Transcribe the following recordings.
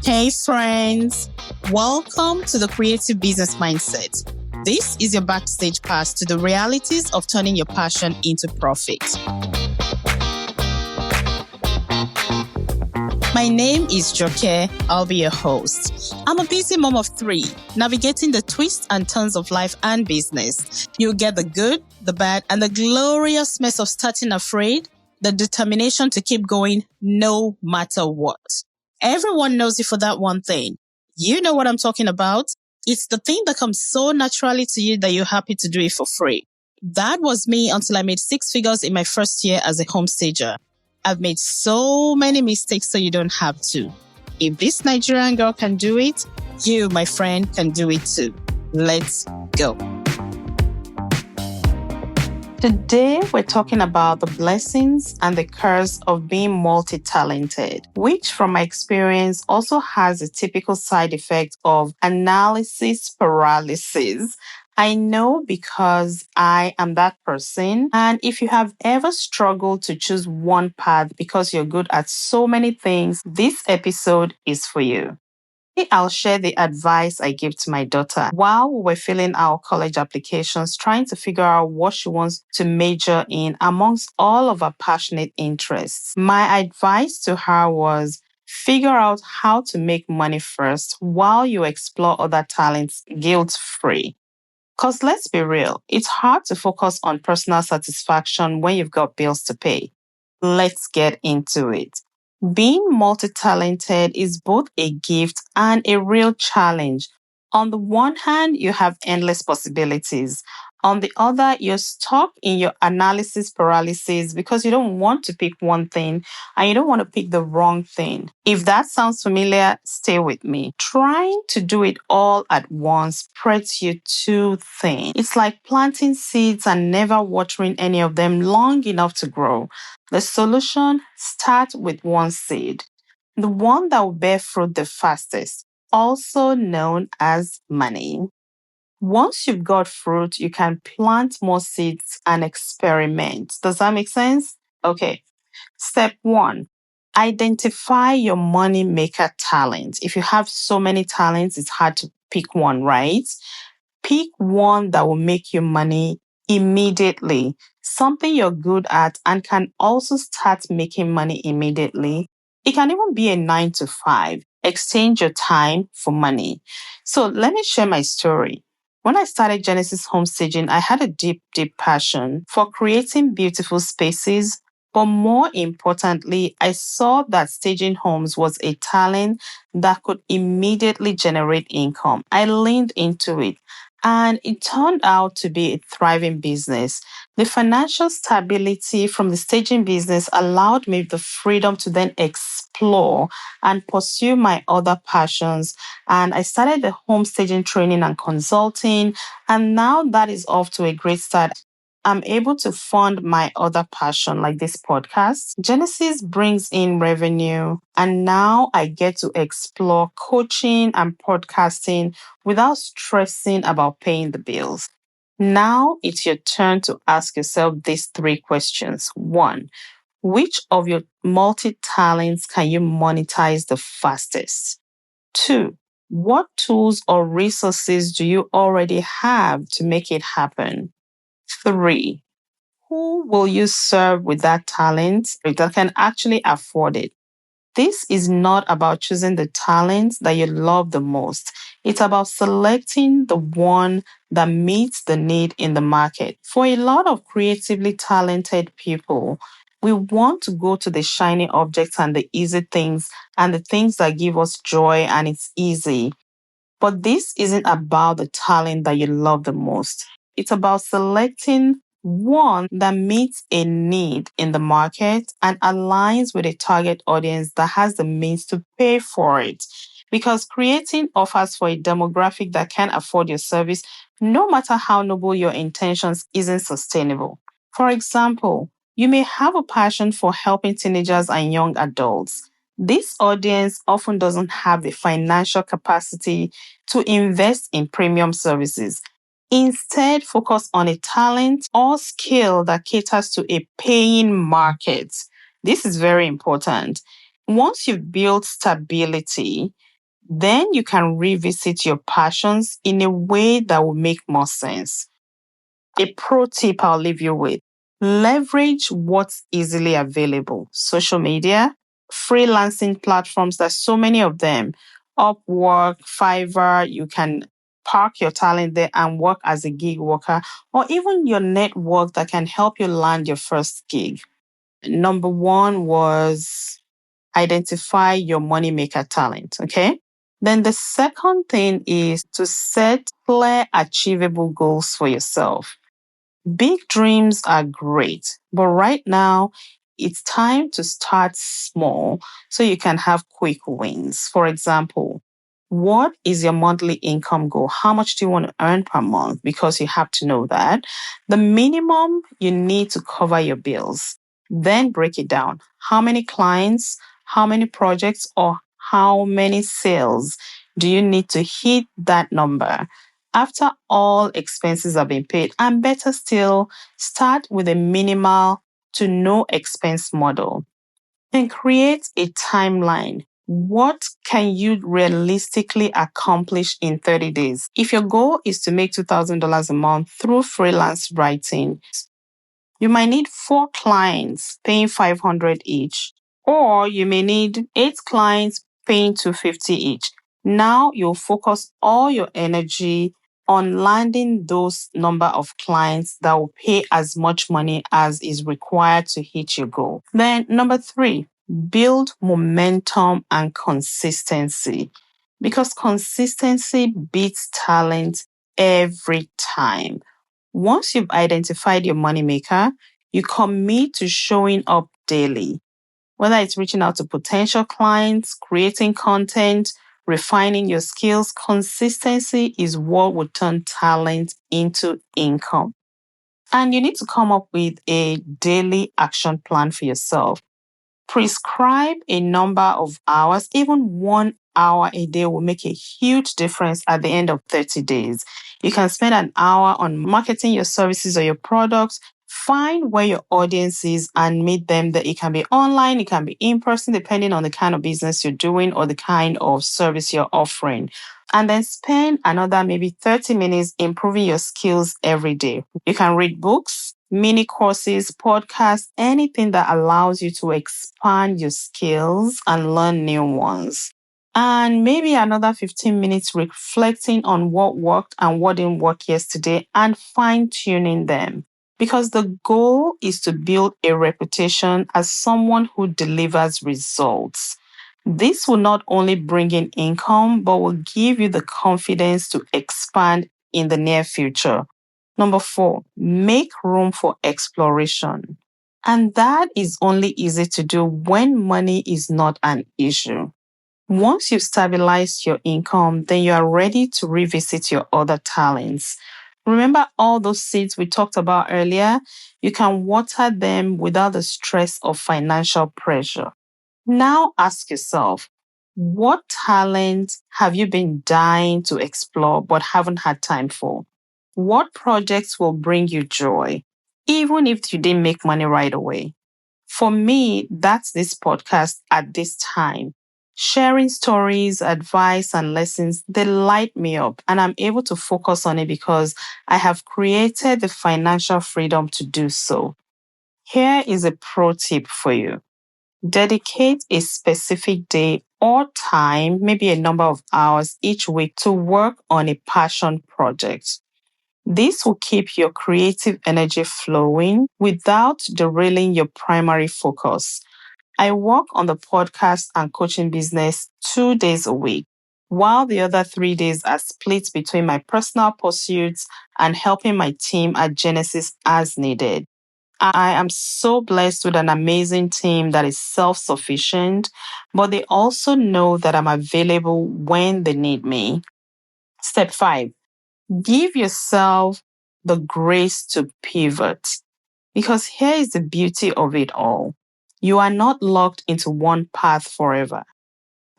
Hey friends, welcome to the Creative Business Mindset. This is your backstage pass to the realities of turning your passion into profit. My name is Joké. I'll be your host. I'm a busy mom of 3, navigating the twists and turns of life and business. You'll get the good, the bad, and the glorious mess of starting afraid, the determination to keep going no matter what. Everyone knows you for that one thing. You know what I'm talking about? It's the thing that comes so naturally to you that you're happy to do it for free. That was me until I made 6 figures in my first year as a home stager. I've made so many mistakes so you don't have to. If this Nigerian girl can do it, you, my friend, can do it too. Let's go. Today, we're talking about the blessings and the curse of being multi-talented, which from my experience also has a typical side effect of analysis paralysis. I know because I am that person. And if you have ever struggled to choose one path because you're good at so many things, this episode is for you. I'll share the advice I give to my daughter while we were filling our college applications, trying to figure out what she wants to major in amongst all of her passionate interests. My advice to her was figure out how to make money first while you explore other talents guilt-free. Because let's be real, it's hard to focus on personal satisfaction when you've got bills to pay. Let's get into it. Being multi-talented is both a gift and a real challenge. On the one hand, you have endless possibilities. On the other, you're stuck in your analysis paralysis because you don't want to pick one thing and you don't want to pick the wrong thing. If that sounds familiar, stay with me. Trying to do it all at once spreads you too thin. It's like planting seeds and never watering any of them long enough to grow. The solution: start with one seed, the one that will bear fruit the fastest, also known as money. Once you've got fruit, you can plant more seeds and experiment. Does that make sense? Okay. Step 1. Identify your moneymaker talent. If you have so many talents, it's hard to pick one, right? Pick one that will make you money immediately, something you're good at and can also start making money immediately. It can even be a 9 to 5. Exchange your time for money. So let me share my story. When I started Genesis Homestaging, I had a deep, deep passion for creating beautiful spaces. But more importantly, I saw that staging homes was a talent that could immediately generate income. I leaned into it, and it turned out to be a thriving business. The financial stability from the staging business allowed me the freedom to then explore and pursue my other passions. And I started the home staging training and consulting. And now that is off to a great start. I'm able to fund my other passion like this podcast. Genesis brings in revenue, and now I get to explore coaching and podcasting without stressing about paying the bills. Now it's your turn to ask yourself these 3 questions. 1, which of your multi-talents can you monetize the fastest? 2, what tools or resources do you already have to make it happen? 3, who will you serve with that talent that can actually afford it? This is not about choosing the talent that you love the most. It's about selecting the one that meets the need in the market. For a lot of creatively talented people, we want to go to the shiny objects and the easy things and the things that give us joy and it's easy. But this isn't about the talent that you love the most. It's about selecting one that meets a need in the market and aligns with a target audience that has the means to pay for it. Because creating offers for a demographic that can afford your service, no matter how noble your intentions, isn't sustainable. For example, you may have a passion for helping teenagers and young adults. This audience often doesn't have the financial capacity to invest in premium services. Instead, focus on a talent or skill that caters to a paying market. This is very important. Once you've built stability, Then you can revisit your passions in a way that will make more sense. A pro tip I'll leave you with: leverage what's easily available. Social media, freelancing platforms, there's so many of them. Upwork, Fiverr, you can park your talent there and work as a gig worker, or even your network that can help you land your first gig. Number one was identify your moneymaker talent. Okay. Then the second thing is to set clear, achievable goals for yourself. Big dreams are great, but right now it's time to start small so you can have quick wins. For example, what is your monthly income goal? How much do you want to earn per month? Because you have to know that. The minimum you need to cover your bills. Then break it down. How many clients, how many projects, or how many sales do you need to hit that number? After all expenses have been paid, and better still, start with a minimal to no expense model. Then create a timeline. What can you realistically accomplish in 30 days? If your goal is to make $2,000 a month through freelance writing, you might need 4 clients paying 500 each, or you may need 8 clients paying 250 each. Now you'll focus all your energy on landing those number of clients that will pay as much money as is required to hit your goal. Then number 3, build momentum and consistency, because consistency beats talent every time. Once you've identified your moneymaker, you commit to showing up daily, whether it's reaching out to potential clients, creating content, refining your skills. Consistency is what would turn talent into income. And you need to come up with a daily action plan for yourself. Prescribe a number of hours. Even 1 hour a day will make a huge difference at the end of 30 days. You can spend an hour on marketing your services or your products. Find where your audience is and meet them there. It can be online, it can be in person, depending on the kind of business you're doing or the kind of service you're offering. And then spend another maybe 30 minutes improving your skills every day. You can read books, mini courses, podcasts, anything that allows you to expand your skills and learn new ones. And maybe another 15 minutes reflecting on what worked and what didn't work yesterday and fine tuning them. Because the goal is to build a reputation as someone who delivers results. This will not only bring in income, but will give you the confidence to expand in the near future. Number 4, make room for exploration. And that is only easy to do when money is not an issue. Once you've stabilized your income, then you are ready to revisit your other talents. Remember all those seeds we talked about earlier? You can water them without the stress of financial pressure. Now ask yourself, what talent have you been dying to explore but haven't had time for? What projects will bring you joy, even if you didn't make money right away? For me, that's this podcast at this time. Sharing stories, advice, and lessons, they light me up, and I'm able to focus on it because I have created the financial freedom to do so. Here is a pro tip for you: dedicate a specific day or time, maybe a number of hours each week, to work on a passion project. This will keep your creative energy flowing without derailing your primary focus. I work on the podcast and coaching business 2 days a week, while the other 3 days are split between my personal pursuits and helping my team at Genesis as needed. I am so blessed with an amazing team that is self sufficient, but they also know that I'm available when they need me. Step 5, give yourself the grace to pivot. Because here is the beauty of it all: you are not locked into one path forever.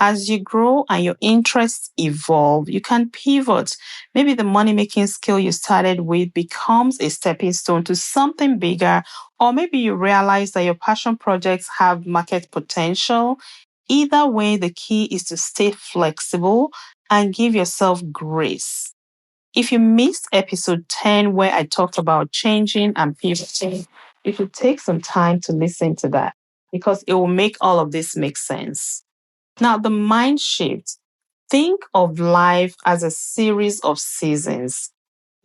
As you grow and your interests evolve, you can pivot. Maybe the money making skill you started with becomes a stepping stone to something bigger, or maybe you realize that your passion projects have market potential. Either way, the key is to stay flexible and give yourself grace. If you missed episode 10, where I talked about changing and pivoting, you should take some time to listen to that because it will make all of this make sense. Now, the mind shift. Think of life as a series of seasons.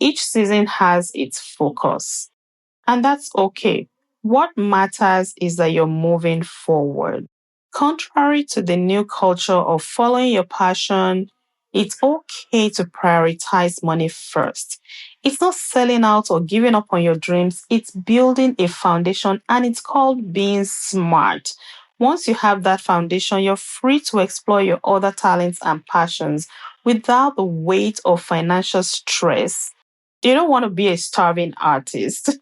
Each season has its focus, and that's okay. What matters is that you're moving forward. Contrary to the new culture of following your passion, it's okay to prioritize money first. It's not selling out or giving up on your dreams, it's building a foundation, and it's called being smart. Once you have that foundation, you're free to explore your other talents and passions without the weight of financial stress. You don't want to be a starving artist.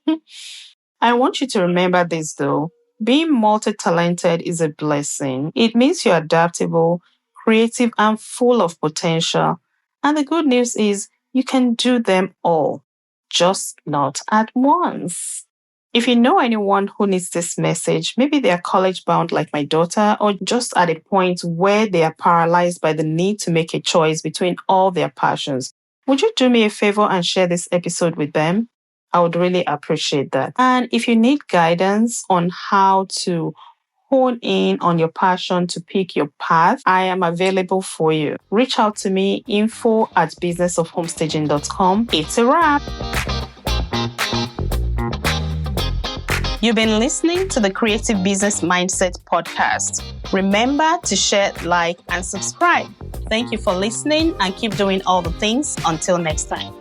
I want you to remember this though. Being multi talented is a blessing. It means you're adaptable, creative, and full of potential. And the good news is you can do them all, just not at once. If you know anyone who needs this message, maybe they are college bound like my daughter, or just at a point where they are paralyzed by the need to make a choice between all their passions, would you do me a favor and share this episode with them? I would really appreciate that. And if you need guidance on how to hone in on your passion to pick your path, I am available for you. Reach out to me, info@businessofhomestaging.com. It's a wrap. You've been listening to the Creative Business Mindset podcast. Remember to share, like, and subscribe. Thank you for listening and keep doing all the things. Until next time.